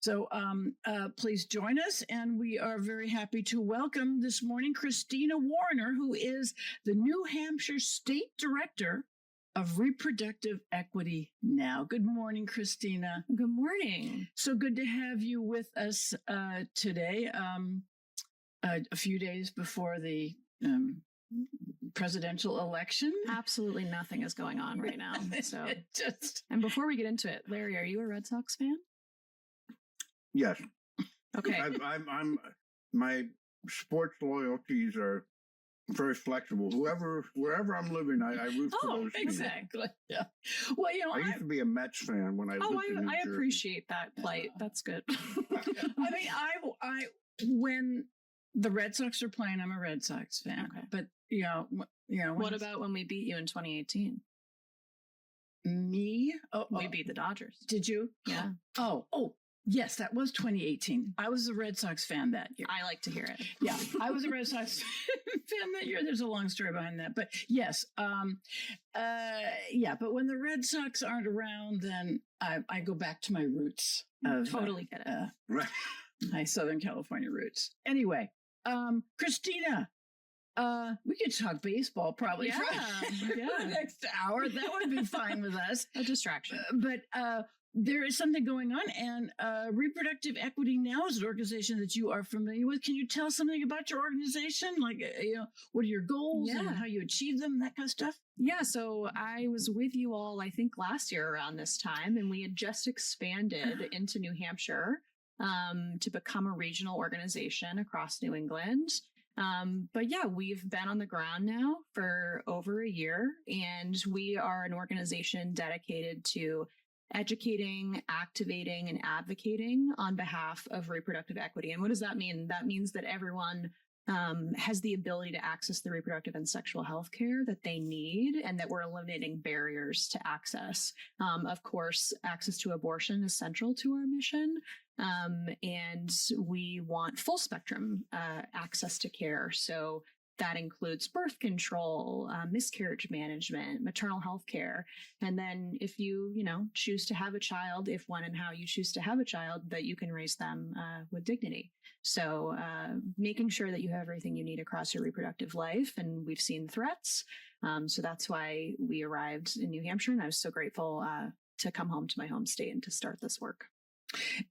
So please join us. And we are very happy to welcome this morning Christina Warriner, who is the New Hampshire State Director of Reproductive Equity Now. Good morning, Christina. Good morning. So good to have you with us today, a few days before the presidential election. Absolutely nothing is going on right now. So, and before we get into it, Larry, are you a Red Sox fan? Yes. Okay. I'm my sports loyalties are very flexible. Wherever I'm living, I root for those teams. Exactly. Yeah. Well, I used to be a Mets fan when I lived in New Jersey. I appreciate that plight. That's good. I mean, I when the Red Sox are playing, I'm a Red Sox fan. Okay. But what about when we beat you in 2018? Me? We beat the Dodgers. Did you? Yeah. Oh. Yes, that was 2018. I was a Red Sox fan that year. I like to hear it. Yeah, I was a Red Sox fan that year. There's a long story behind that. But yes, but when the Red Sox aren't around, then I go back to my roots. Totally get it. My Southern California roots. Anyway, Christina, we could talk baseball probably for the next hour. That would be fine with us. A distraction. But there is something going on, and Reproductive Equity Now is an organization that you are familiar with. Can you tell us something about your organization? Like, what are your goals and how you achieve them, that kind of stuff? Yeah, so I was with you all, I think, last year around this time, and we had just expanded into New Hampshire to become a regional organization across New England. But yeah, we've been on the ground now for over a year, and we are an organization dedicated to educating, activating, and advocating on behalf of reproductive equity. And what does that mean? That means that everyone has the ability to access the reproductive and sexual health care that they need, and that we're eliminating barriers to access. Of course, access to abortion is central to our mission. And we want full spectrum access to care. So that includes birth control, miscarriage management, maternal health care. And then if you choose to have a child, if, when, and how you choose to have a child, that you can raise them with dignity. So making sure that you have everything you need across your reproductive life. And we've seen threats. So that's why we arrived in New Hampshire. And I was so grateful to come home to my home state and to start this work.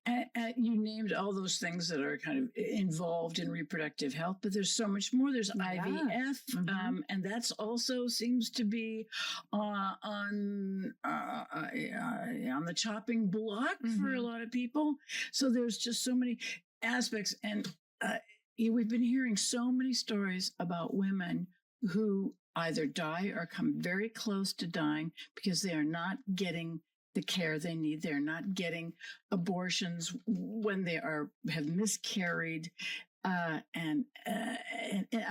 You named all those things that are kind of involved in reproductive health, but there's so much more. There's IVF, and that's also seems to be on the chopping block for a lot of people. So there's just so many aspects, and we've been hearing so many stories about women who either die or come very close to dying because they are not getting the care they need. They're not getting abortions when they have miscarried, and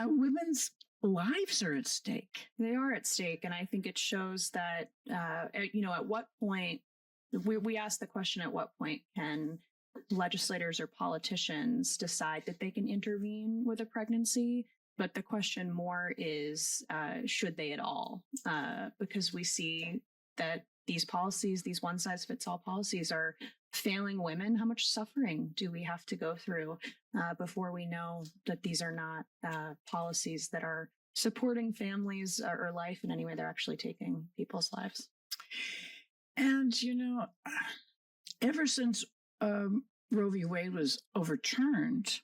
women's lives are at stake. They are at stake, and I think it shows that at what point we ask the question: at what point can legislators or politicians decide that they can intervene with a pregnancy? But the question more is, should they at all? Because we see that these policies, these one-size-fits-all policies, are failing women. How much suffering do we have to go through before we know that these are not policies that are supporting families or life in any way? They're actually taking people's lives. And, ever since Roe v. Wade was overturned,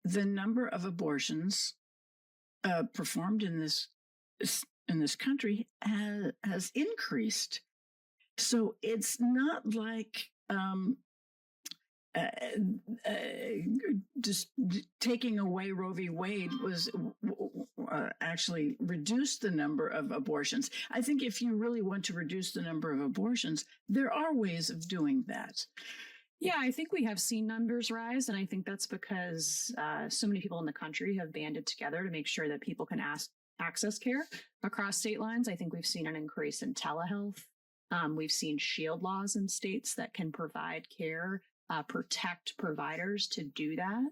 the number of abortions performed in this country has increased. So it's not like just taking away Roe v. Wade was actually reduced the number of abortions. I think if you really want to reduce the number of abortions, there are ways of doing that. Yeah, I think we have seen numbers rise, and I think that's because so many people in the country have banded together to make sure that people can access care across state lines. I think we've seen an increase in telehealth. We've seen shield laws in states that can provide care, protect providers to do that.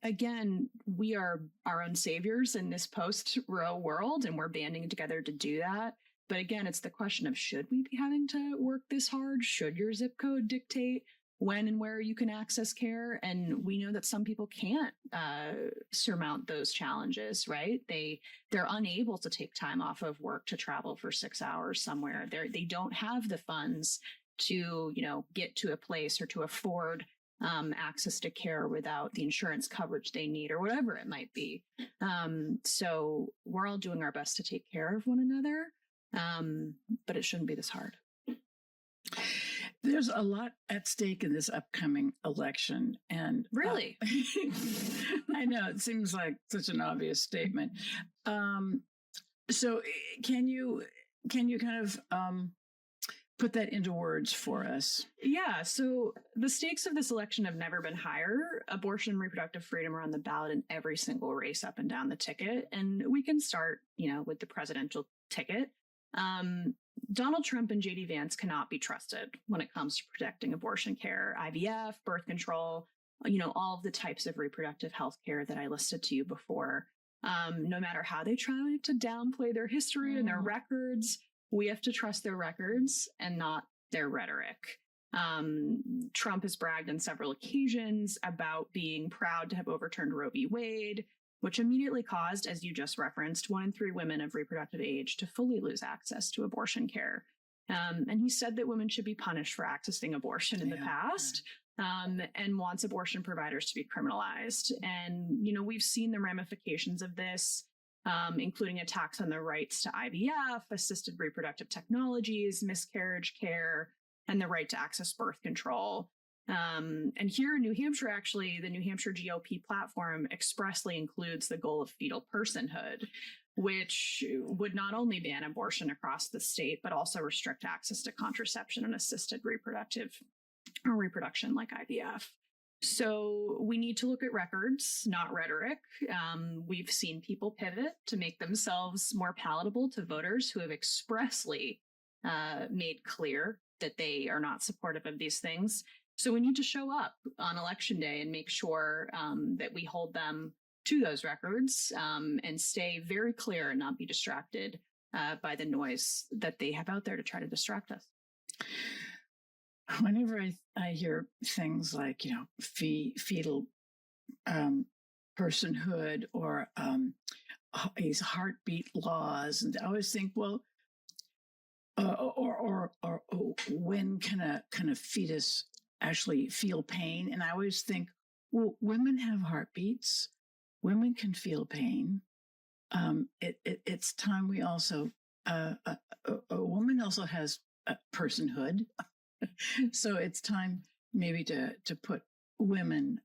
Again, we are our own saviors in this post-Roe world, and we're banding together to do that. But again, it's the question of, should we be having to work this hard? Should your zip code dictate when and where you can access care. And we know that some people can't surmount those challenges, right? They're unable to take time off of work to travel for 6 hours somewhere. They don't have the funds to, get to a place or to afford access to care without the insurance coverage they need or whatever it might be. So we're all doing our best to take care of one another, but it shouldn't be this hard. There's a lot at stake in this upcoming election. And really, I know it seems like such an obvious statement. So can you kind of put that into words for us? Yeah. So the stakes of this election have never been higher. Abortion and reproductive freedom are on the ballot in every single race up and down the ticket. And we can start, with the presidential ticket. Donald Trump and JD Vance cannot be trusted when it comes to protecting abortion care, IVF, birth control, all of the types of reproductive health care that I listed to you before. No matter how they try to downplay their history and their records, we have to trust their records and not their rhetoric. Trump has bragged on several occasions about being proud to have overturned Roe v. Wade, which immediately caused, as you just referenced, 1 in 3 women of reproductive age to fully lose access to abortion care. And he said that women should be punished for accessing abortion in the past, and wants abortion providers to be criminalized. And, we've seen the ramifications of this, including attacks on the rights to IVF, assisted reproductive technologies, miscarriage care, and the right to access birth control. And here in New Hampshire, actually, the New Hampshire GOP platform expressly includes the goal of fetal personhood, which would not only ban abortion across the state, but also restrict access to contraception and assisted reproduction like IVF. So we need to look at records, not rhetoric. We've seen people pivot to make themselves more palatable to voters who have expressly made clear that they are not supportive of these things. So we need to show up on election day and make sure that we hold them to those records and stay very clear and not be distracted by the noise that they have out there to try to distract us. Whenever I hear things like, fetal personhood or these heartbeat laws, and I always think, well, or when can a fetus actually feel pain? And I always think, well, women have heartbeats. Women can feel pain. It's time we also, a woman also has a personhood. So it's time maybe to put women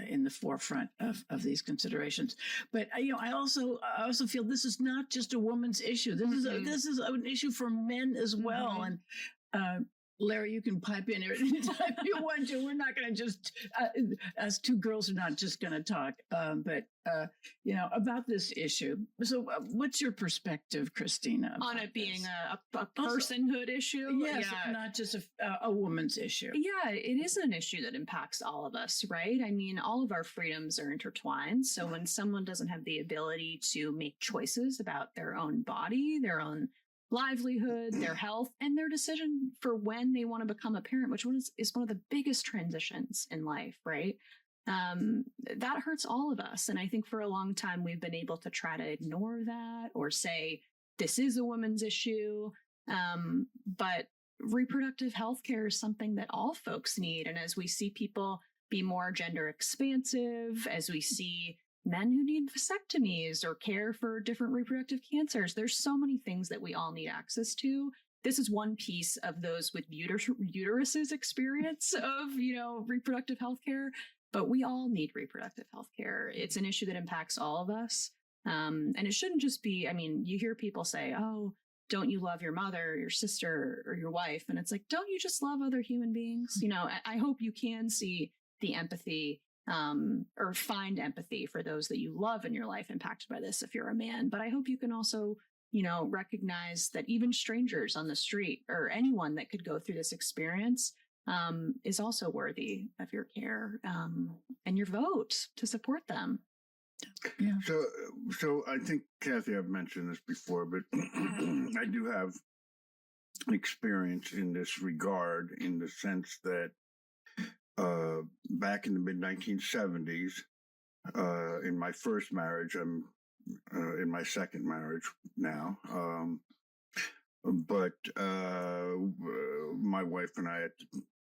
in the forefront of these considerations. But I also feel this is not just a woman's issue. This is an issue for men as well. And Larry, you can pipe in anytime you want to. We're not going to just, as two girls are not just going to talk, but about this issue. So what's your perspective, Christina? On it being a personhood issue? Yes, not just a woman's issue. Yeah, it is an issue that impacts all of us, right? I mean, all of our freedoms are intertwined. So when someone doesn't have the ability to make choices about their own body, their own livelihood, their health, and their decision for when they want to become a parent, which is one of the biggest transitions in life, right? That hurts all of us. And I think for a long time, we've been able to try to ignore that or say, this is a woman's issue. But reproductive health care is something that all folks need. And as we see people be more gender expansive, as we see men who need vasectomies or care for different reproductive cancers, there's so many things that we all need access to. This is one piece of those with uteruses experience of, reproductive health care, but we all need reproductive health care. It's an issue that impacts all of us. And it shouldn't just be, you hear people say, oh, don't you love your mother, your sister, or your wife? And it's like, don't you just love other human beings? I hope you can see the empathy or find empathy for those that you love in your life impacted by this if you're a man. But I hope you can also, recognize that even strangers on the street or anyone that could go through this experience is also worthy of your care and your vote to support them. Yeah. So I think, Kathy, I've mentioned this before, but I do have experience in this regard in the sense that back in the mid 1970s. In my first marriage, I'm in my second marriage now. But my wife and I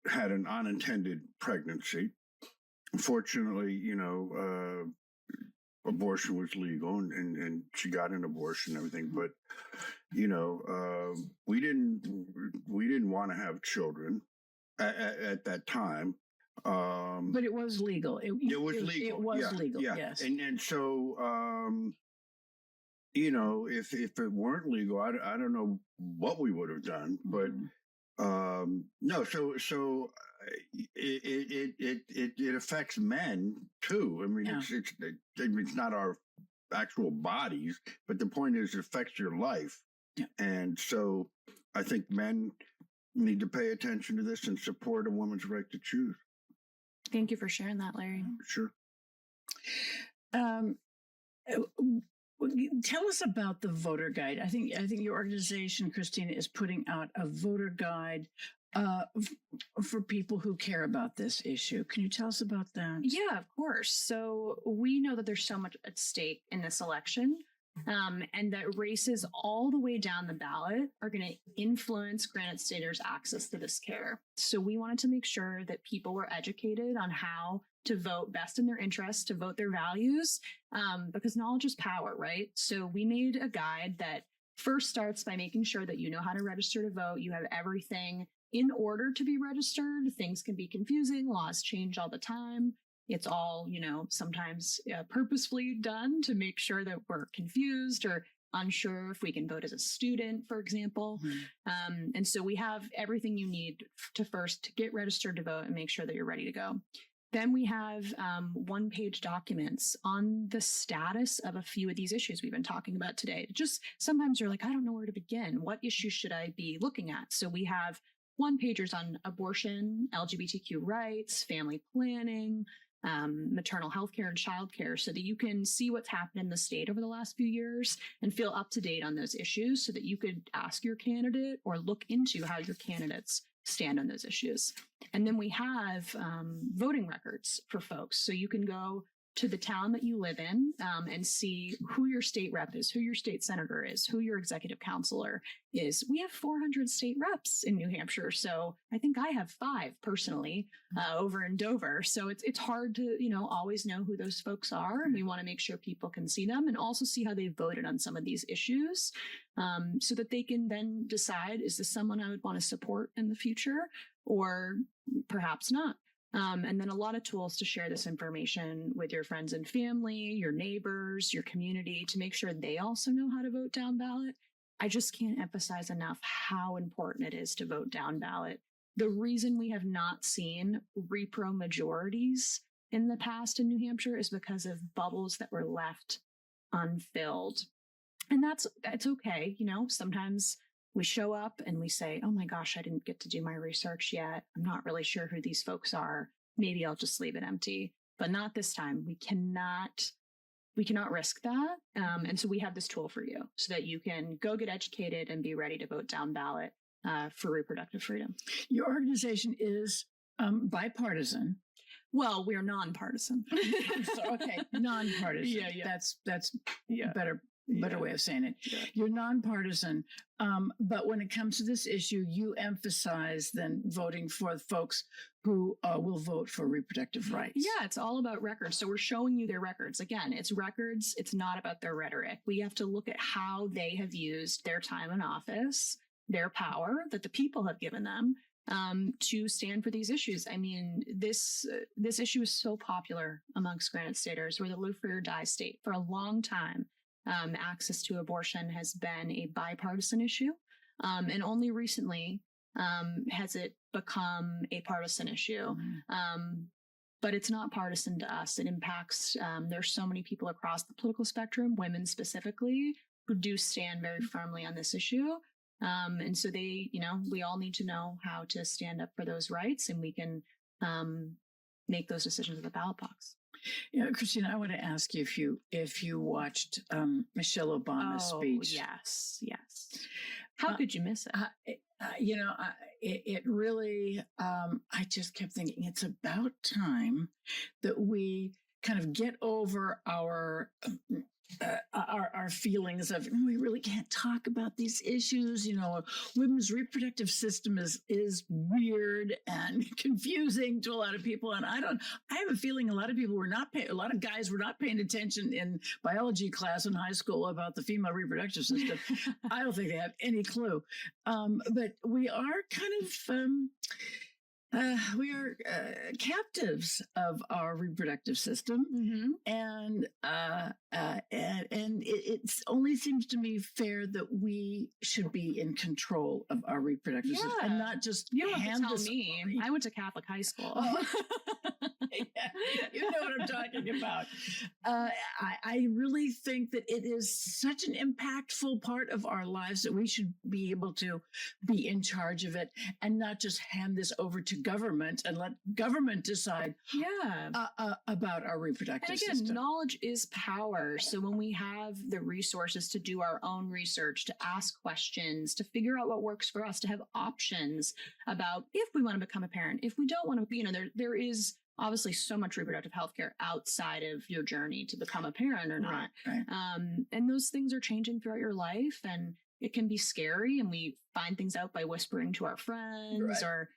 had an unintended pregnancy. Fortunately, abortion was legal, and she got an abortion and everything. But we didn't want to have children at that time. But it was legal. It was legal. It was legal. Yeah. Yes. And so, if it weren't legal, I don't know what we would have done. But no. So it affects men too. I mean, it's not our actual bodies, but the point is, it affects your life. Yeah. And so, I think men need to pay attention to this and support a woman's right to choose. Thank you for sharing that, Larry. Sure. Tell us about the voter guide. I think your organization, Christina, is putting out a voter guide for people who care about this issue. Can you tell us about that? Yeah, of course. So we know that there's so much at stake in this election. And that races all the way down the ballot are going to influence Granite Staters' access to this care. So we wanted to make sure that people were educated on how to vote best in their interests, to vote their values, because knowledge is power, right? So we made a guide that first starts by making sure that you know how to register to vote. You have everything in order to be registered. Things can be confusing. Laws change all the time. It's all, sometimes purposefully done to make sure that we're confused or unsure if we can vote as a student, for example. Mm-hmm. And so we have everything you need to get registered to vote and make sure that you're ready to go. Then we have one-page documents on the status of a few of these issues we've been talking about today. Just sometimes you're like, I don't know where to begin. What issues should I be looking at? So we have one-pagers on abortion, LGBTQ rights, family planning, maternal health care and child care, so that you can see what's happened in the state over the last few years and feel up to date on those issues so that you could ask your candidate or look into how your candidates stand on those issues. And then we have voting records for folks. So you can go to the town that you live in and see who your state rep is, who your state senator is, who your executive counselor is. We have 400 state reps in New Hampshire. So I think I have 5 personally over in Dover. So it's hard to, always know who those folks are. And we want to make sure people can see them and also see how they voted on some of these issues so that they can then decide, is this someone I would want to support in the future or perhaps not? And then a lot of tools to share this information with your friends and family, your neighbors, your community, to make sure they also know how to vote down ballot. I just can't emphasize enough how important it is to vote down ballot. The reason we have not seen Repro majorities in the past in New Hampshire is because of bubbles that were left unfilled. And that's okay. Sometimes we show up and we say, oh my gosh, I didn't get to do my research yet. I'm not really sure who these folks are. Maybe I'll just leave it empty. But not this time. We cannot risk that. And so we have this tool for you so that you can go get educated and be ready to vote down ballot for reproductive freedom. Your organization is bipartisan. Well, we're nonpartisan. Okay, nonpartisan. Yeah. That's better way of saying it. Yeah. You're nonpartisan, but when it comes to this issue, you emphasize then voting for folks who will vote for reproductive rights. Yeah, it's all about records. So we're showing you their records. Again, it's records. It's not about their rhetoric. We have to look at how they have used their time in office, their power that the people have given them to stand for these issues. I mean, this issue is so popular amongst Granite Staters. We're the live free or die state. For a long time, access to abortion has been a bipartisan issue. And only recently has it become a partisan issue. But it's not partisan to us. It impacts, there's so many people across the political spectrum, women specifically, who do stand very firmly on this issue. And so we all need to know how to stand up for those rights, and we can make those decisions at the ballot box. Yeah, Christina, I want to ask you if you watched Michelle Obama's speech. Yes. How could you miss it? It really, I just kept thinking it's about time that we kind of get over our feelings of we really can't talk about these issues. Women's reproductive system is weird and confusing to a lot of people, and I have a feeling a lot of people a lot of guys were not paying attention in biology class in high school about the female reproductive system. I don't think they have any clue, but we are kind of we are captives of our reproductive system, and it only seems to me fair that we should be in control of our reproductive system and not just you don't have to tell me. I went to Catholic high school. Yeah, you know what I'm talking about. I really think that it is such an impactful part of our lives that we should be able to be in charge of it and not just hand this over to government and let government decide about our reproductive system. And again, knowledge is power. So when we have the resources to do our own research, to ask questions, to figure out what works for us, to have options about if we want to become a parent, if we don't want to, there is obviously so much reproductive health care outside of your journey to become a parent or not. Right. And those things are changing throughout your life, and it can be scary, and we find things out by whispering to our friends or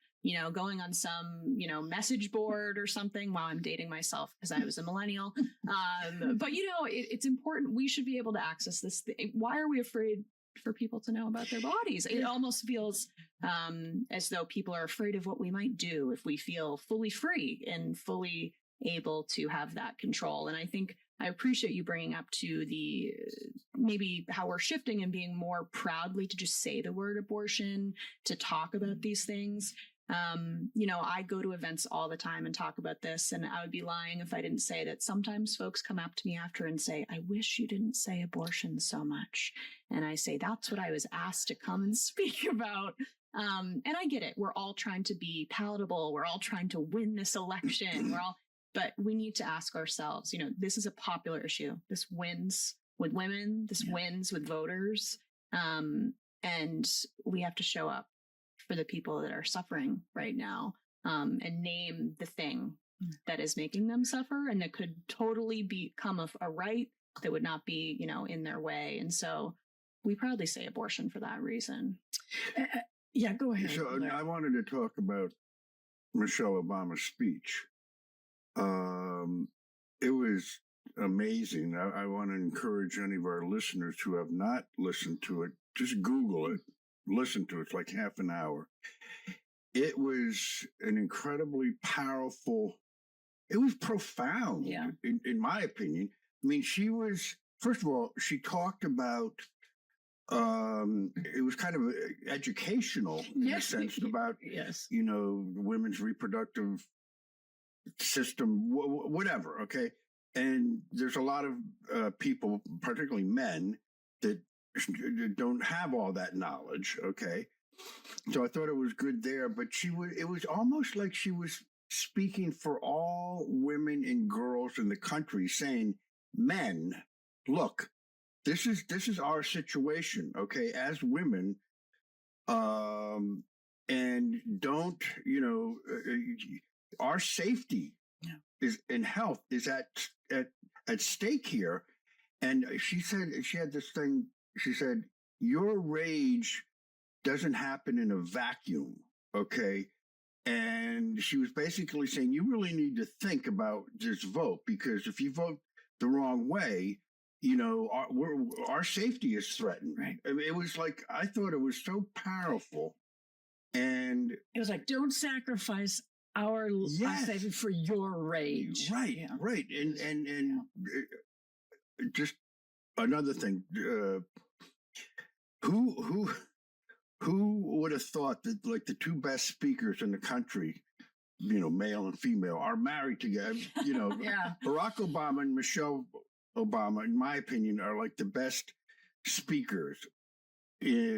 going on some, message board or something. While I'm dating myself because I was a millennial. But, it's important. We should be able to access this. Why are we afraid for people to know about their bodies? It almost feels as though people are afraid of what we might do if we feel fully free and fully able to have that control. And I think I appreciate you bringing up to the maybe how we're shifting and being more proudly to just say the word abortion, to talk about these things. I go to events all the time and talk about this, and I would be lying if I didn't say that sometimes folks come up to me after and say, I wish you didn't say abortion so much. And I say, that's what I was asked to come and speak about. And I get it. We're all trying to be palatable. We're all trying to win this election. But we need to ask ourselves, this is a popular issue. This wins with women. This wins with voters. And we have to show up for the people that are suffering right now, and name the thing that is making them suffer, and that could totally become a right that would not be, in their way. And so we proudly say abortion for that reason. Yeah, go ahead. So I wanted to talk about Michelle Obama's speech. It was amazing. I want to encourage any of our listeners who have not listened to it, just Google it. Listen to it. It's like half an hour. It was an incredibly powerful, it was profound, in my opinion. I mean, first of all, she talked about, it was kind of educational in a sense about, women's reproductive system, whatever, okay? And there's a lot of people, particularly men, that don't have all that knowledge, okay? So I thought it was good there, but it was almost like she was speaking for all women and girls in the country, saying, men, look, this is our situation, okay, as women, and don't, our safety is in health is at stake here. And she said, she had this thing, she said, your rage doesn't happen in a vacuum, okay? And she was basically saying, you really need to think about this vote, because if you vote the wrong way, our safety is threatened. Right. I mean, it was like, I thought it was so powerful. And it was like, don't sacrifice our safety for your rage. Right, right. And just another thing, who would have thought that like the two best speakers in the country, male and female, are married together? Barack Obama and Michelle Obama, in my opinion, are like the best speakers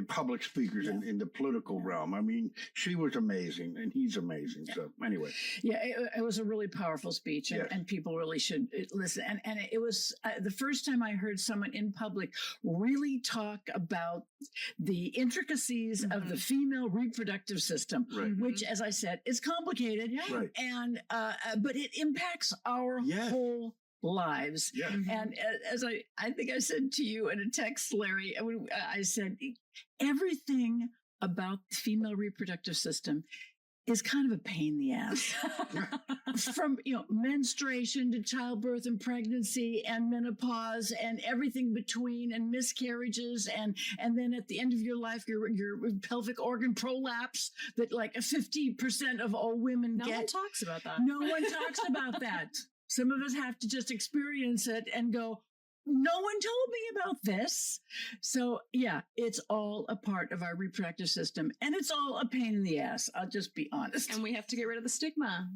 public speakers in the political realm. I mean, she was amazing, and he's amazing. So anyway, it was a really powerful speech, and people really should listen. And it was the first time I heard someone in public really talk about the intricacies of the female reproductive system, which, as I said, is complicated, and but it impacts our whole lives. And as I think I said to you in a text, Larry, I said everything about the female reproductive system is kind of a pain in the ass. From menstruation to childbirth and pregnancy and menopause and everything between, and miscarriages, and then at the end of your life your pelvic organ prolapse that like 50% of all women get. No one talks about that. No one talks about that. Some of us have to just experience it and go, no one told me about this. So it's all a part of our reproductive system, and it's all a pain in the ass. I'll just be honest. And we have to get rid of the stigma.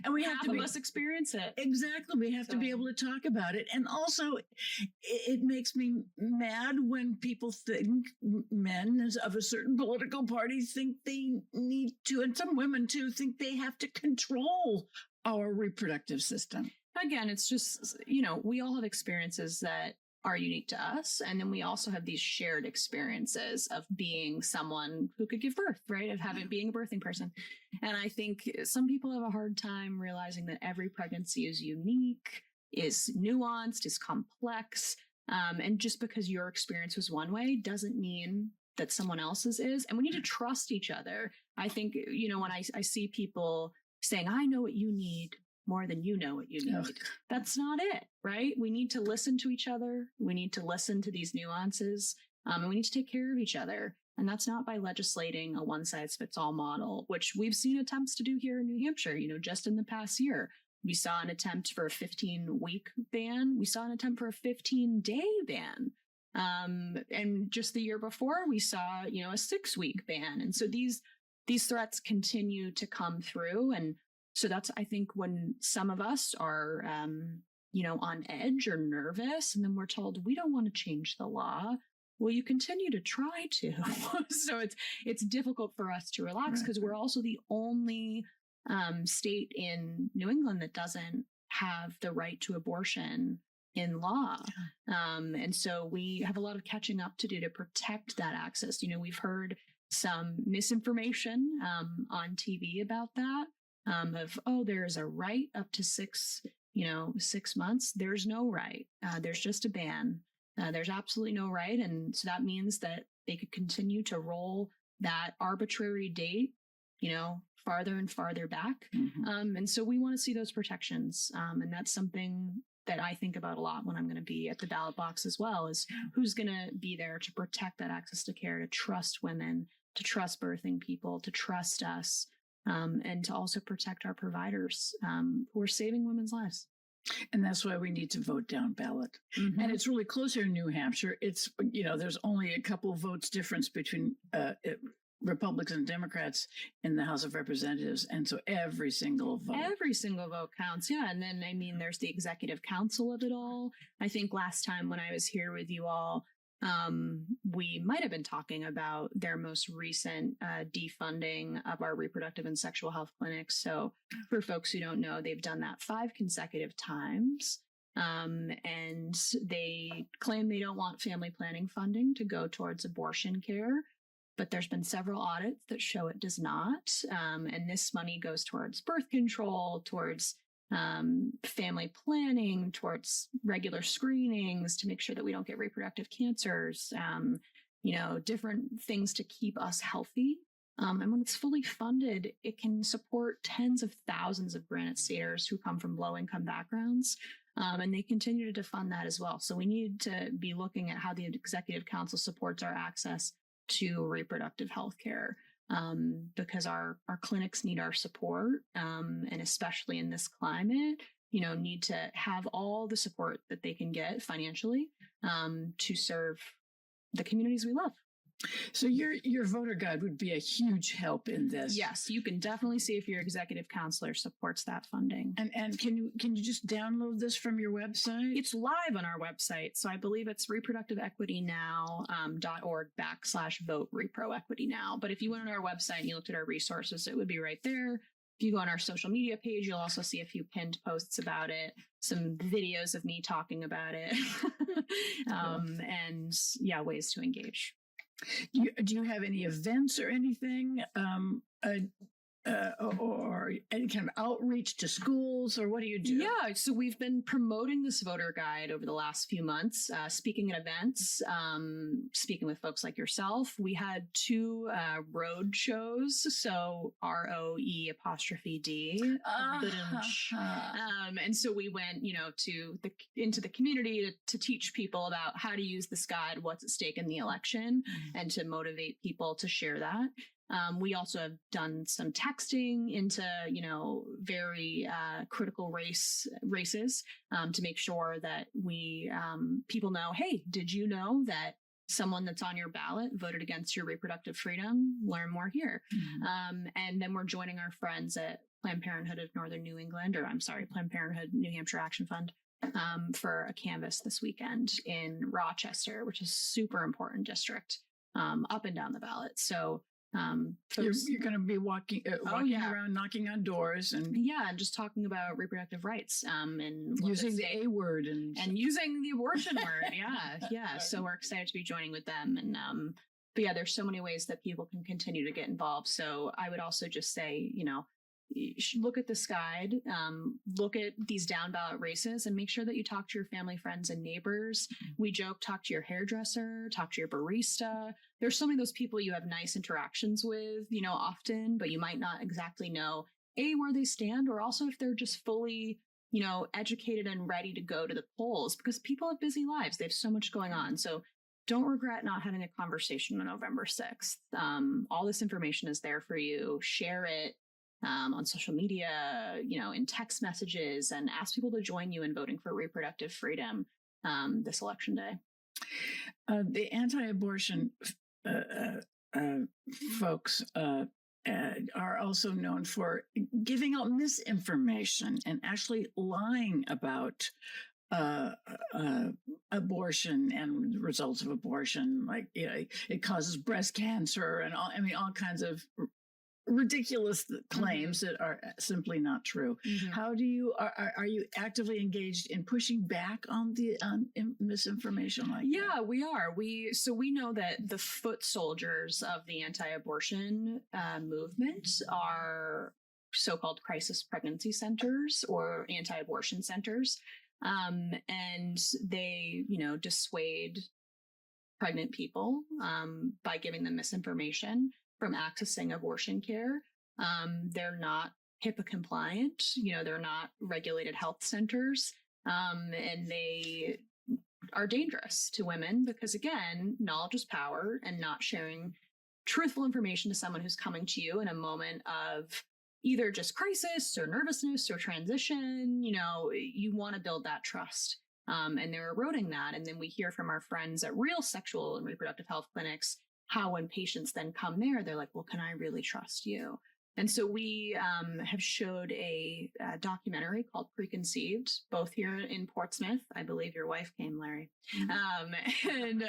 And we have to of us experience it. Exactly. We have to be able to talk about it. And also, it makes me mad when people think men of a certain political party think they need to, and some women too, think they have to control our reproductive system. Again, it's just, we all have experiences that are unique to us. And then we also have these shared experiences of being someone who could give birth, right? Of being a birthing person. And I think some people have a hard time realizing that every pregnancy is unique, is nuanced, is complex. And just because your experience was one way doesn't mean that someone else's is. And we need to trust each other. I think, when I see people saying, I know what you need more than you know what you need. That's not it, right? We need to listen to each other. We need to listen to these nuances, and we need to take care of each other. And that's not by legislating a one-size-fits-all model, which we've seen attempts to do here in New Hampshire. Just in the past year, we saw an attempt for a 15-week ban. We saw an attempt for a 15-day ban. And just the year before, we saw, a 6-week ban. And so these threats continue to come through. And so that's, I think, when some of us are, on edge or nervous, and then we're told we don't want to change the law. Well, you continue to try to. So it's difficult for us to relax because we're also the only state in New England that doesn't have the right to abortion in law. And so we have a lot of catching up to do to protect that access. We've heard some misinformation on TV about that. There's a right up to 6 months. There's no right. There's just a ban. There's absolutely no right. And so that means that they could continue to roll that arbitrary date, farther and farther back. And so we want to see those protections. And that's something that I think about a lot when I'm going to be at the ballot box as well, is who's going to be there to protect that access to care, to trust women, to trust birthing people, to trust us. And to also protect our providers who are saving women's lives. And that's why we need to vote down ballot. And it's really close here in New Hampshire. It's, there's only a couple of votes difference between Republicans and Democrats in the House of Representatives. And so every single vote counts. Yeah. And then, there's the executive council of it all. I think last time when I was here with you all, we might have been talking about their most recent defunding of our reproductive and sexual health clinics. So for folks who don't know, they've done that 5 consecutive times. And they claim they don't want family planning funding to go towards abortion care. But there's been several audits that show it does not. And this money goes towards birth control, towards family planning, towards regular screenings to make sure that we don't get reproductive cancers, different things to keep us healthy. And when it's fully funded, it can support tens of thousands of Granite Staters who come from low-income backgrounds. And they continue to fund that as well. So we need to be looking at how the Executive Council supports our access to reproductive health care. Because our clinics need our support, and especially in this climate, need to have all the support that they can get financially to serve the communities we love. So your voter guide would be a huge help in this. Yes, you can definitely see if your executive counselor supports that funding. And can you just download this from your website? It's live on our website. So I believe it's reproductiveequitynow.org/vote Repro Equity Now. But if you went on our website and you looked at our resources, it would be right there. If you go on our social media page, you'll also see a few pinned posts about it, some videos of me talking about it, and ways to engage. Do you have any events or anything, or any kind of outreach to schools, or what do you do? Yeah, so we've been promoting this voter guide over the last few months, speaking at events, speaking with folks like yourself. We had 2 road shows, so ROE''D. And so we went, into the community to teach people about how to use this guide, what's at stake in the election, and to motivate people to share that. We also have done some texting into, very critical races to make sure that people know, hey, did you know that someone that's on your ballot voted against your reproductive freedom? Learn more here. And then we're joining our friends at Planned Parenthood of Northern New England, Planned Parenthood New Hampshire Action Fund, for a canvass this weekend in Rochester, which is a super important district, up and down the ballot. So you're going to be walking around, knocking on doors, and just talking about reproductive rights, and using the A word and using the abortion word. So we're excited to be joining with them, and but there's so many ways that people can continue to get involved. So I would also just say, you should look at this guide, look at these down ballot races, and make sure that you talk to your family, friends, and neighbors. We joke, talk to your hairdresser, talk to your barista. There's so many of those people you have nice interactions with, often, but you might not exactly know, where they stand, or also if they're just fully, educated and ready to go to the polls, because people have busy lives. They have so much going on. So don't regret not having a conversation on November 6th. All this information is there for you. Share it. On social media, in text messages, and ask people to join you in voting for reproductive freedom this election day. The anti-abortion folks are also known for giving out misinformation and actually lying about abortion and the results of abortion. Like, it causes breast cancer and all kinds of ridiculous claims that are simply not true. How do you are you actively engaged in pushing back on the misinformation like that? We are. We know that the foot soldiers of the anti-abortion movement are so-called crisis pregnancy centers or anti-abortion centers, and they dissuade pregnant people by giving them misinformation from accessing abortion care. They're not HIPAA compliant, they're not regulated health centers, and they are dangerous to women because, again, knowledge is power, and not sharing truthful information to someone who's coming to you in a moment of either just crisis or nervousness or transition, you want to build that trust. And they're eroding that. And then we hear from our friends at real sexual and reproductive health clinics how when patients then come there, they're like, well, can I really trust you? And so we have showed a documentary called Preconceived, both here in Portsmouth. I believe your wife came, Larry, and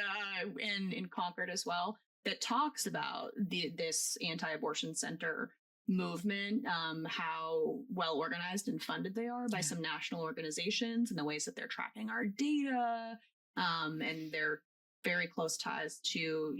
in Concord as well, that talks about this anti-abortion center movement, how well organized and funded they are by some national organizations, and the ways that they're tracking our data, and they're very close ties to,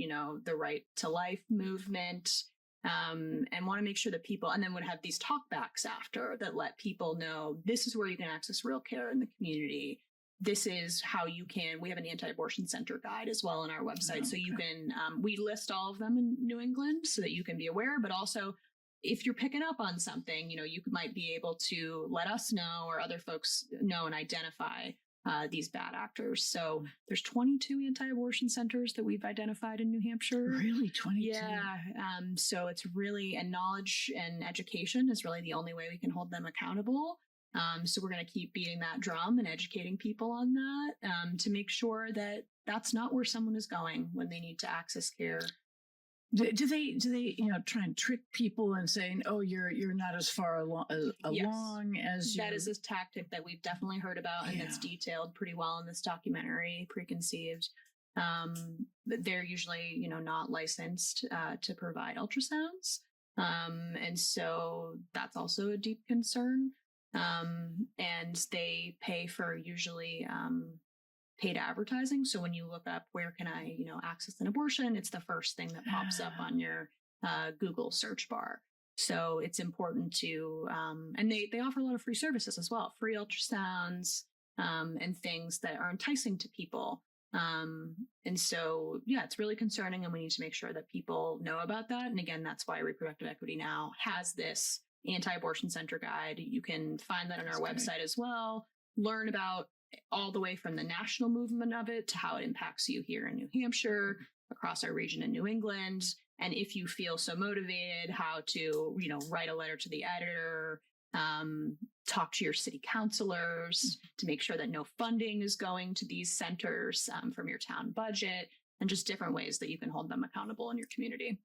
the Right to Life movement, and want to make sure that people, and then would have these talkbacks after that let people know this is where you can access real care in the community. This is how you can, we have an anti-abortion center guide as well on our website. So you can, we list all of them in New England so that you can be aware, but also if you're picking up on something, you might be able to let us know or other folks know and identify these bad actors. So there's 22 anti-abortion centers that we've identified in New Hampshire. Really, 22? Yeah. So it's really, and knowledge and education is really the only way we can hold them accountable. So we're going to keep beating that drum and educating people on that to make sure that that's not where someone is going when they need to access care. Do they try and trick people and saying, oh, you're not as far along as you? That is a tactic that we've definitely heard about, and it's detailed pretty well in this documentary, Preconceived. They're usually, not licensed to provide ultrasounds. And so that's also a deep concern. And they pay for usually paid advertising. So when you look up where can I, access an abortion, it's the first thing that pops up on your Google search bar. So it's important to, and they offer a lot of free services as well, free ultrasounds and things that are enticing to people. And so, it's really concerning, and we need to make sure that people know about that. And again, that's why Reproductive Equity Now has this anti-abortion center guide. You can find that on our website as well. Learn about all the way from the national movement of it to how it impacts you here in New Hampshire, across our region in New England. And if you feel so motivated, how to, write a letter to the editor, talk to your city councilors to make sure that no funding is going to these centers from your town budget, and just different ways that you can hold them accountable in your community.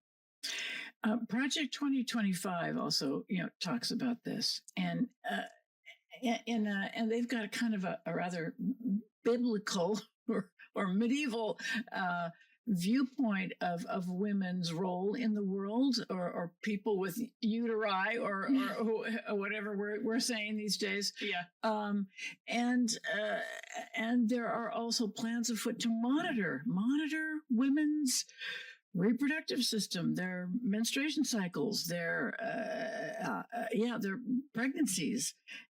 Project 2025 also, talks about this, and they've got a kind of a rather biblical or medieval viewpoint of women's role in the world, or people with uteri or whatever we're saying these days. And there are also plans afoot to monitor women's reproductive system, their menstruation cycles, their pregnancies.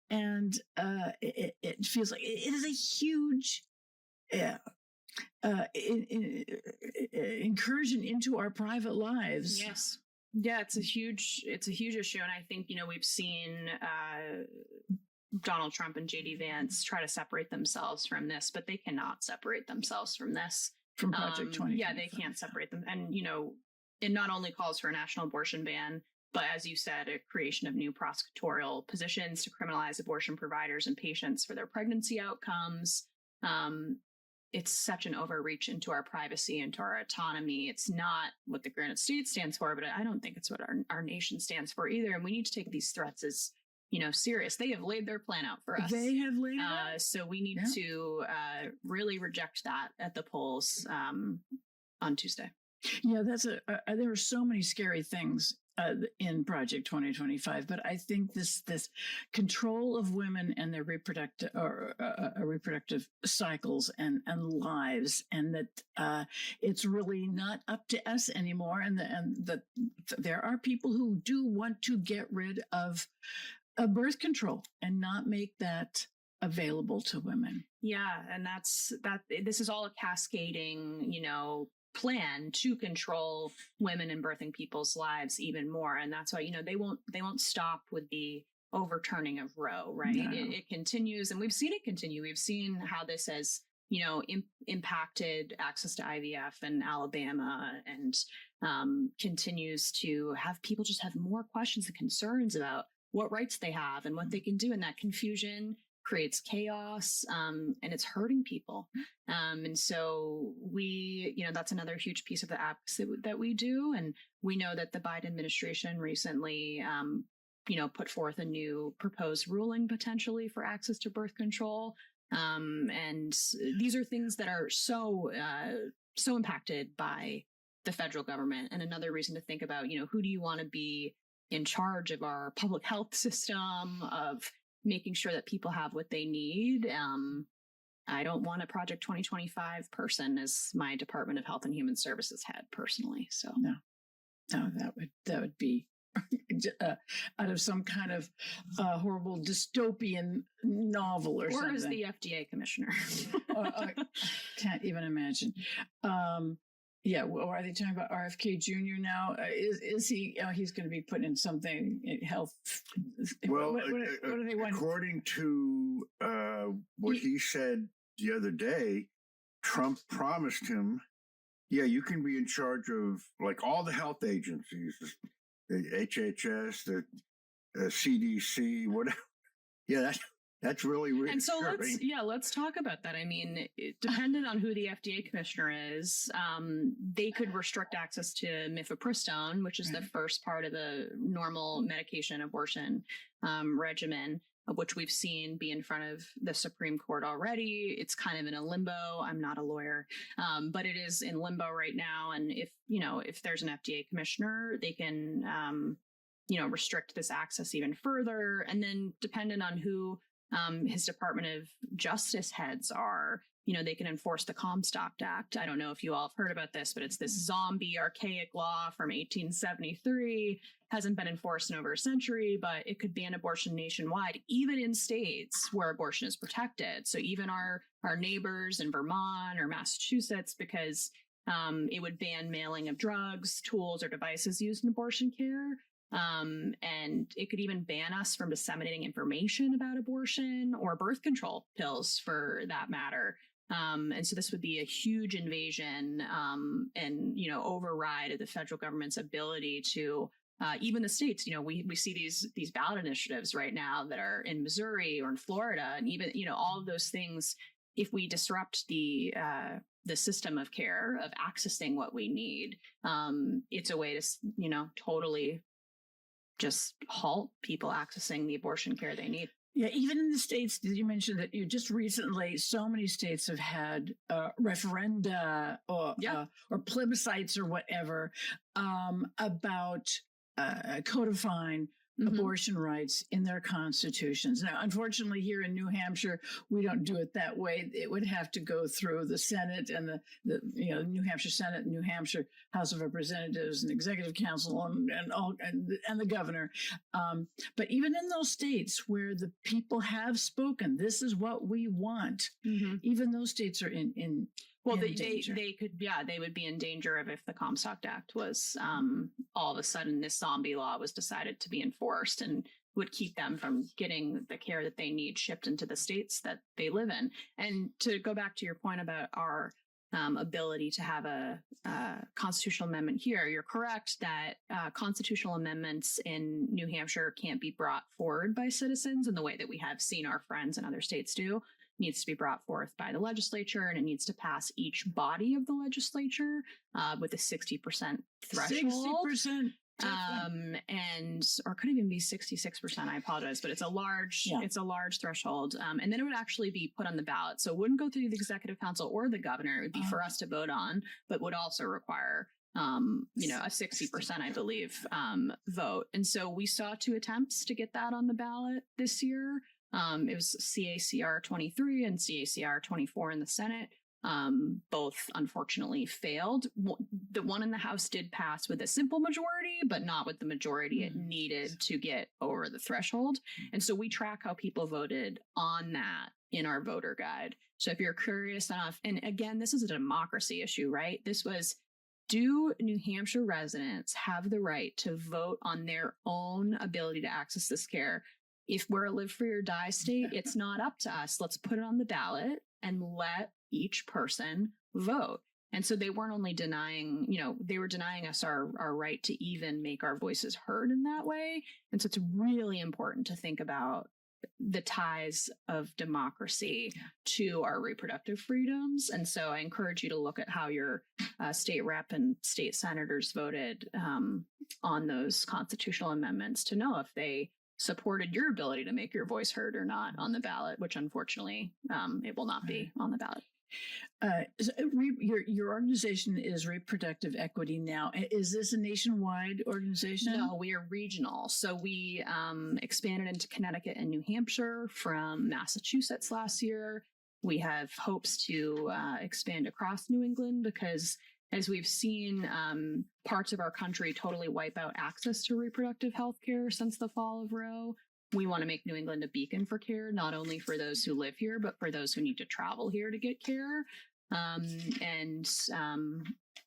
And it feels like it is a huge incursion into our private lives. Yes. Yeah, it's a huge issue. And I think, we've seen Donald Trump and JD Vance try to separate themselves from this, but they cannot separate themselves from this. From Project 20. Yeah, they can't separate them. And, it not only calls for a national abortion ban, but as you said, a creation of new prosecutorial positions to criminalize abortion providers and patients for their pregnancy outcomes. It's such an overreach into our privacy, into our autonomy. It's not what the Granite Staters stands for, but I don't think it's what our nation stands for either. And we need to take these threats as, serious. They have laid their plan out for us. They have laid it out. So we need to really reject that at the polls on Tuesday. Yeah, there are so many scary things in Project 2025, but I think this control of women and their reproductive cycles and lives, and that it's really not up to us anymore, and that there are people who do want to get rid of birth control and not make that available to women. Yeah, and this is all a cascading, plan to control women and birthing people's lives even more. And that's why, they won't stop with the overturning of Roe, right? No. It continues, and we've seen it continue. We've seen how this has, impacted access to IVF in Alabama, and continues to have people just have more questions and concerns about what rights they have and what they can do. And that confusion creates chaos, and it's hurting people. And so that's another huge piece of the advocacy that we do. And we know that the Biden administration recently, put forth a new proposed ruling potentially for access to birth control. And these are things that are so impacted by the federal government. And another reason to think about, who do you want to be in charge of our public health system, of making sure that people have what they need. I don't want a Project 2025 person as my Department of Health and Human Services head personally. So no, that would be out of some kind of horrible dystopian novel or something. Or as the FDA commissioner. I can't even imagine. Yeah, or are they talking about RFK Jr. now? Is he? He's going to be put in something health. Well, what do they want? According to what he said the other day, Trump promised him, you can be in charge of like all the health agencies, the HHS, the CDC, whatever. Yeah, that's really reassuring. And so let's talk about that. I mean, depending on who the FDA commissioner is, they could restrict access to mifepristone, which is the first part of the normal medication abortion regimen, which we've seen be in front of the Supreme Court already. It's kind of in a limbo. I'm not a lawyer, but it is in limbo right now. And if there's an FDA commissioner, they can, restrict this access even further. And then depending on who his Department of Justice heads are, they can enforce the Comstock Act. I don't know if you all have heard about this, but it's this zombie archaic law from 1873. Hasn't been enforced in over a century, but it could ban abortion nationwide, even in states where abortion is protected. So even our neighbors in Vermont or Massachusetts, because it would ban mailing of drugs, tools, or devices used in abortion care. And it could even ban us from disseminating information about abortion or birth control pills for that matter. And so this would be a huge invasion and, override of the federal government's ability to even the states. We see these ballot initiatives right now that are in Missouri or in Florida, and even, all of those things. If we disrupt the system of care of accessing what we need, it's a way to, totally just halt people accessing the abortion care they need. Yeah, even in the states, you mentioned that just recently, so many states have had referenda or plebiscites or whatever about codifying abortion rights in their constitutions. Now, unfortunately, here in New Hampshire, we don't do it that way. It would have to go through the Senate and the New Hampshire Senate, New Hampshire House of Representatives, and Executive Council, and the governor. But even in those states where the people have spoken, this is what we want. Even those states are in well, they would be in danger of if the Comstock Act was all of a sudden this zombie law was decided to be enforced, and would keep them from getting the care that they need shipped into the states that they live in. And to go back to your point about our ability to have a constitutional amendment here, you're correct that constitutional amendments in New Hampshire can't be brought forward by citizens in the way that we have seen our friends in other states do. Needs to be brought forth by the legislature, and it needs to pass each body of the legislature with a 60% threshold. 60%. Or could even be 66%. I apologize, but it's a large threshold. And then it would actually be put on the ballot. So it wouldn't go through the Executive Council or the governor. It would be for us to vote on, but would also require a 60%, I believe, vote. And so we saw 2 attempts to get that on the ballot this year. It was CACR 23 and CACR 24 in the Senate. Both unfortunately failed. The one in the House did pass with a simple majority, but not with the majority it needed to get over the threshold. And so we track how people voted on that in our voter guide. So if you're curious enough, and again, this is a democracy issue, right? This was, do New Hampshire residents have the right to vote on their own ability to access this care? If we're a live free or die state, it's not up to us. Let's put it on the ballot and let each person vote. And so they weren't only denying, they were denying us our right to even make our voices heard in that way. And so it's really important to think about the ties of democracy to our reproductive freedoms. And so I encourage you to look at how your state rep and state senators voted on those constitutional amendments to know if they supported your ability to make your voice heard or not on the ballot, which unfortunately it will not be on the ballot. Your organization is Reproductive Equity Now. Is this a nationwide organization? No, we are regional. So we expanded into Connecticut and New Hampshire from Massachusetts last year. We have hopes to expand across New England because, as we've seen, parts of our country totally wipe out access to reproductive health care since the fall of Roe. We want to make New England a beacon for care, not only for those who live here, but for those who need to travel here to get care, and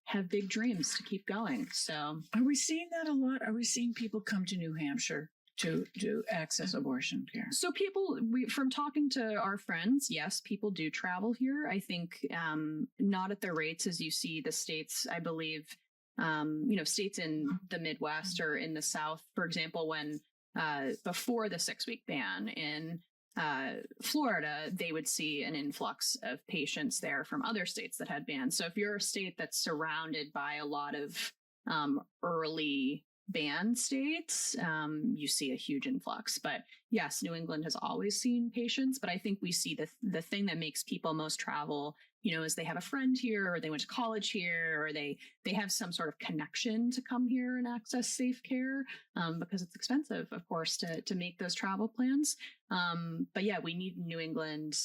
have big dreams to keep going. So, are we seeing that a lot? Are we seeing people come to New Hampshire to access abortion care? So from talking to our friends, yes, people do travel here. I think not at the rates as you see the states, I believe, states in the Midwest or in the South, for example, when before the 6-week ban in Florida, they would see an influx of patients there from other states that had bans. So if you're a state that's surrounded by a lot of early ban states, you see a huge influx. But yes, New England has always seen patients, but I think we see the thing that makes people most travel, is they have a friend here, or they went to college here, or they have some sort of connection to come here and access safe care, because it's expensive, of course, to make those travel plans. But yeah, we need New England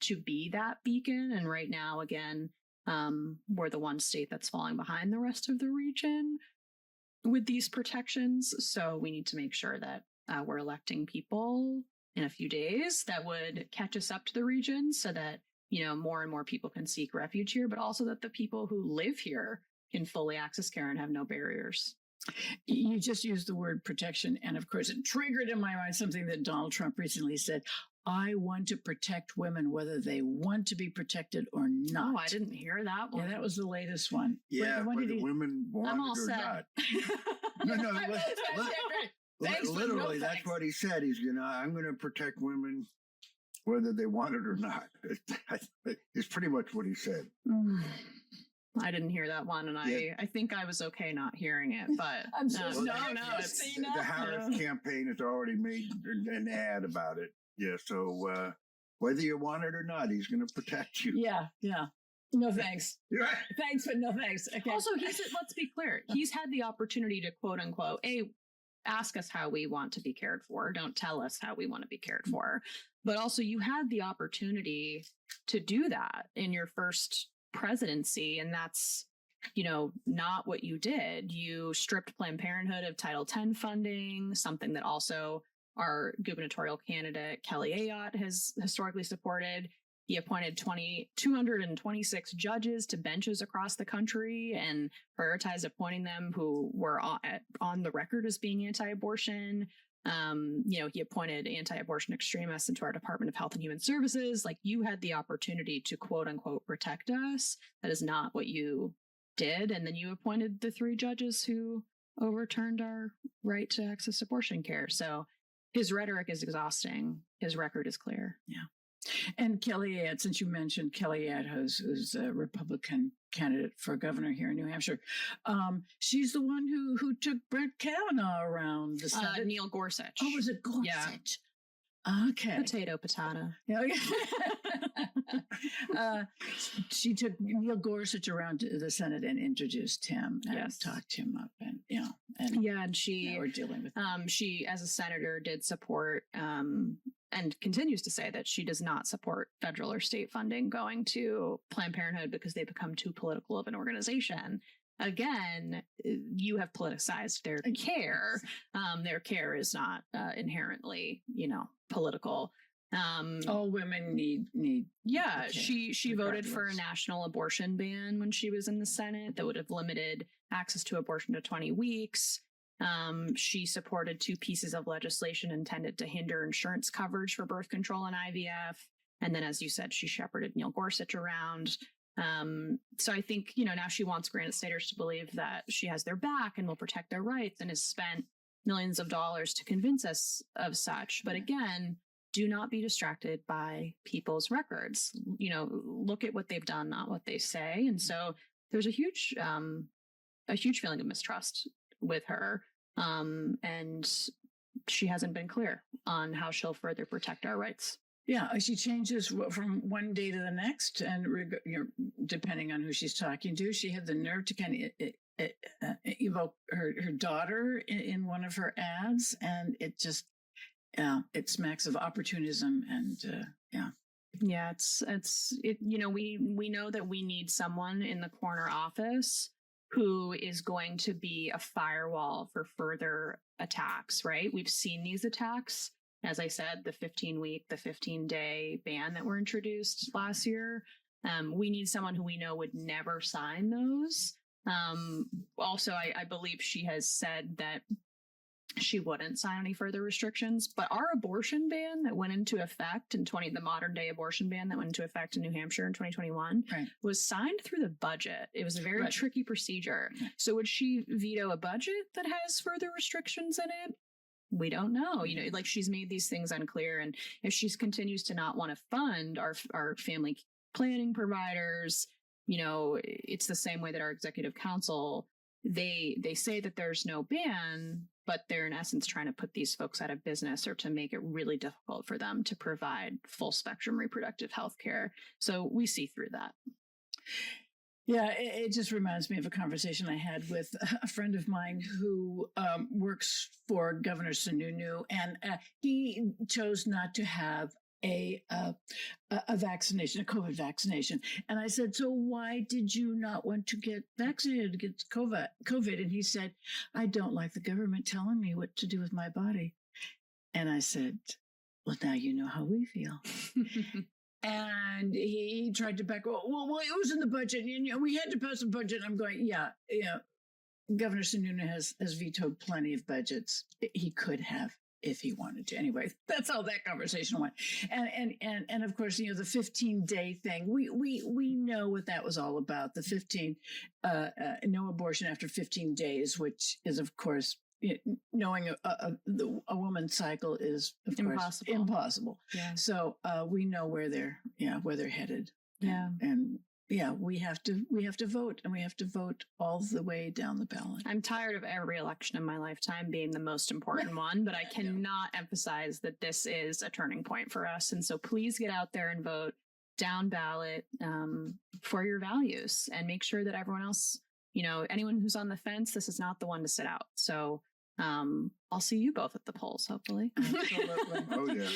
to be that beacon. And right now, again, we're the one state that's falling behind the rest of the region with these protections. So we need to make sure that we're electing people in a few days that would catch us up to the region, so that more and more people can seek refuge here, but also that the people who live here can fully access care and have no barriers. You just used the word protection. And of course, it triggered in my mind something that Donald Trump recently said. I want to protect women, whether they want to be protected or not. Oh, I didn't hear that one. Yeah, that was the latest one. Yeah, whether women want it or not. No, literally, that's what he said. He's, I'm going to protect women whether they want it or not. It's pretty much what he said. I didn't hear that one, and I think I was okay not hearing it, but I'm so no, it's the Harris campaign has already made an ad about it. Yeah, so whether you want it or not, he's going to protect you. Yeah. No thanks. Right. Thanks, but no thanks. Okay. Also, let's be clear. He's had the opportunity to quote unquote, ask us how we want to be cared for. Don't tell us how we want to be cared for. But also, you had the opportunity to do that in your first presidency, and that's, not what you did. You stripped Planned Parenthood of Title X funding, something that also our gubernatorial candidate, Kelly Ayotte, has historically supported. He appointed 226 judges to benches across the country and prioritized appointing them who were on the record as being anti-abortion. He appointed anti-abortion extremists into our Department of Health and Human Services. Like, you had the opportunity to quote unquote protect us. That is not what you did. And then you appointed the 3 judges who overturned our right to access abortion care. So his rhetoric is exhausting. His record is clear. Yeah. And Kelly Ayotte, since you mentioned Kelly Ayotte, who's a Republican candidate for governor here in New Hampshire, she's the one who took Brett Kavanaugh around the Senate. Neil Gorsuch. Oh, was it Gorsuch? Yeah. Okay. Potato. Yeah. She took Neil Gorsuch around to the Senate and introduced him and talked him up, and and she we're dealing with she, as a senator, did support and continues to say that she does not support federal or state funding going to Planned Parenthood because they become too political of an organization. Again, you have politicized their care. Their care is not inherently, political. All women need. Yeah, she voted for a national abortion ban when she was in the Senate that would have limited access to abortion to 20 weeks. She supported 2 pieces of legislation intended to hinder insurance coverage for birth control and IVF. And then, as you said, she shepherded Neil Gorsuch around. So I think, now she wants Granite Staters to believe that she has their back and will protect their rights, and has spent millions of dollars to convince us of such. But again, do not be distracted by people's records. Look at what they've done, not what they say. And so there's a huge feeling of mistrust with her. And she hasn't been clear on how she'll further protect our rights. Yeah, she changes from one day to the next, and depending on who she's talking to, she had the nerve to kind of evoke her daughter in one of her ads, and it just it smacks of opportunism, and Yeah, we know that we need someone in the corner office who is going to be a firewall for further attacks, right? We've seen these attacks. As I said, the 15-day ban that were introduced last year. We need someone who we know would never sign those. Also, I believe she has said that she wouldn't sign any further restrictions, but our abortion ban that went into effect the modern day abortion ban that went into effect in New Hampshire in 2021 was signed through the budget. It was a very tricky procedure. So would she veto a budget that has further restrictions in it? we don't know. You know, like she's made these things unclear. And if she continues to not want to fund our family planning providers, you know, it's the same way that our executive council, they say that there's no ban, but they're in essence trying to put these folks out of business or to make it really difficult for them to provide full spectrum reproductive health care. So we see through that. Yeah, it just reminds me of a conversation I had with a friend of mine who works for Governor Sununu, and he chose not to have a vaccination, a COVID vaccination. And I said, so why did you not want to get vaccinated against COVID? And he said, I don't like the government telling me what to do with my body. And I said, well, now you know how we feel. And he tried to back, well, it was in the budget. You know, we had to pass a budget. I'm going, yeah. Governor Sununu has vetoed plenty of budgets. He could have if he wanted to. Anyway, that's how that conversation went. And of course, you know, the 15-day thing. We know what that was all about. The 15 no abortion after 15 days, which is of course. Knowing a woman's cycle is of course impossible. Yeah. So we know where they're headed. Yeah. And we have to vote, and we have to vote all the way down the ballot. I'm tired of every election in my lifetime being the most important one, but I cannot emphasize that this is a turning point for us. And so please get out there and vote down ballot for your values, and make sure that everyone else, you know, anyone who's on the fence, this is not the one to sit out. So I'll see you both at the polls, hopefully. Absolutely. Oh, yeah.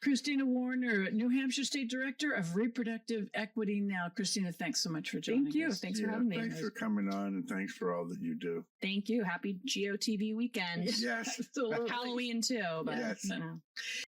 Christina Warriner, New Hampshire State Director of Reproductive Equity Now. Christina, thanks so much for joining us. Thank you. Thanks for having me. Thanks for coming on, and thanks for all that you do. Thank you. Happy GOTV weekend. Yes. Absolutely. Halloween too. But, yes. You know.